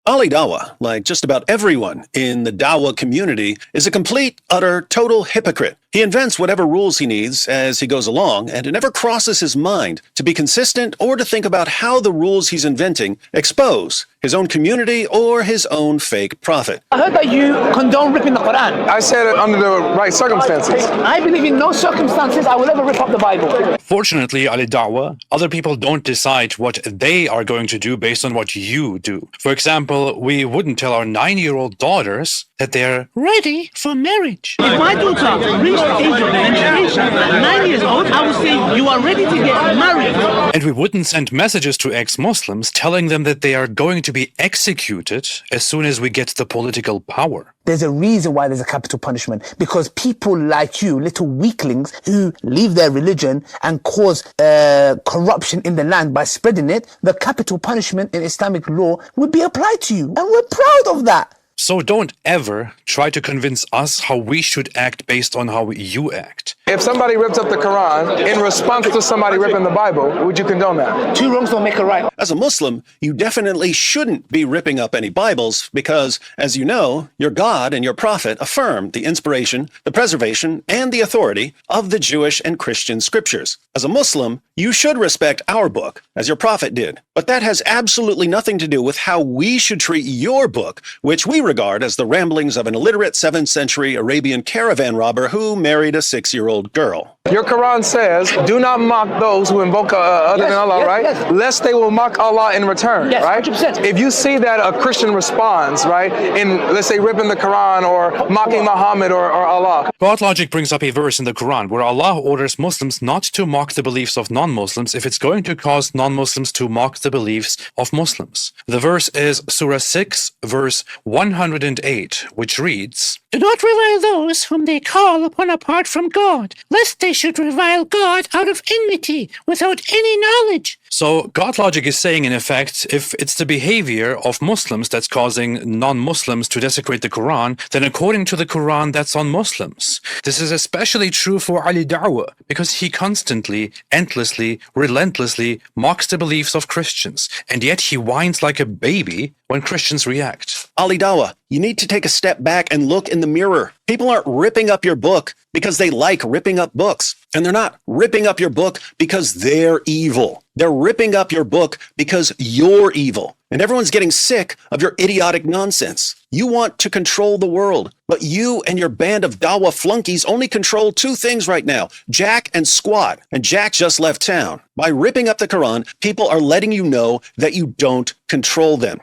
Ali Dawah, like just about everyone in the Dawah community, is a complete, utter, total hypocrite. He invents whatever rules he needs as he goes along, and it never crosses his mind to be consistent or to think about how the rules he's inventing expose his own community or his own fake prophet. I heard that you condone ripping the Quran. I said it under the right circumstances. I believe in no circumstances I will ever rip up the Bible. Fortunately, Ali Dawah, other people don't decide what they are going to do based on what you do. For example, we wouldn't tell our 9-year-old daughters that they're ready for marriage. If my daughter reached the age of menstruation at 9 years old, I would say you are ready to get married. And we wouldn't send messages to ex-Muslims telling them that they are going to be executed as soon as we get the political power. There's a reason why there's a capital punishment, because people like you, little weaklings who leave their religion and cause corruption in the land by spreading it, the capital punishment in Islamic law would be applied to you. And we're proud of that. So don't ever try to convince us how we should act based on how you act. If somebody ripped up the Quran in response to somebody ripping the Bible, would you condone that? Two wrongs don't make a right. As a Muslim, you definitely shouldn't be ripping up any Bibles because, as you know, your God and your Prophet affirm the inspiration, the preservation, and the authority of the Jewish and Christian scriptures. As a Muslim, you should respect our book, as your Prophet did. But that has absolutely nothing to do with how we should treat your book, which we regard as the ramblings of an illiterate 7th century Arabian caravan robber who married a 6-year-old girl. Your Quran says, do not mock those who invoke other than Allah, right? Yes. Lest they will mock Allah in return, Yes, right? 100%. If you see that a Christian responds, right, in, let's say, ripping the Quran or mocking Muhammad or Allah. God Logic brings up a verse in the Quran where Allah orders Muslims not to mock the beliefs of non-Muslims if it's going to cause non-Muslims to mock the beliefs of Muslims. The verse is Surah 6, verse 108, which reads, "Do not revile those whom they call upon apart from God, lest they should revile God out of enmity without any knowledge." So God Logic is saying, in effect, if it's the behavior of Muslims that's causing non-Muslims to desecrate the Quran, then according to the Quran, that's on Muslims. This is especially true for Ali Dawah, because he constantly, endlessly, relentlessly mocks the beliefs of Christians, and yet he whines like a baby when Christians react. Ali Dawah, you need to take a step back and look in the mirror. People aren't ripping up your book because they like ripping up books. And they're not ripping up your book because they're evil. They're ripping up your book because you're evil. And everyone's getting sick of your idiotic nonsense. You want to control the world, but you and your band of Dawah flunkies only control two things right now, Jack and Squat. And Jack just left town. By ripping up the Quran, people are letting you know that you don't control them.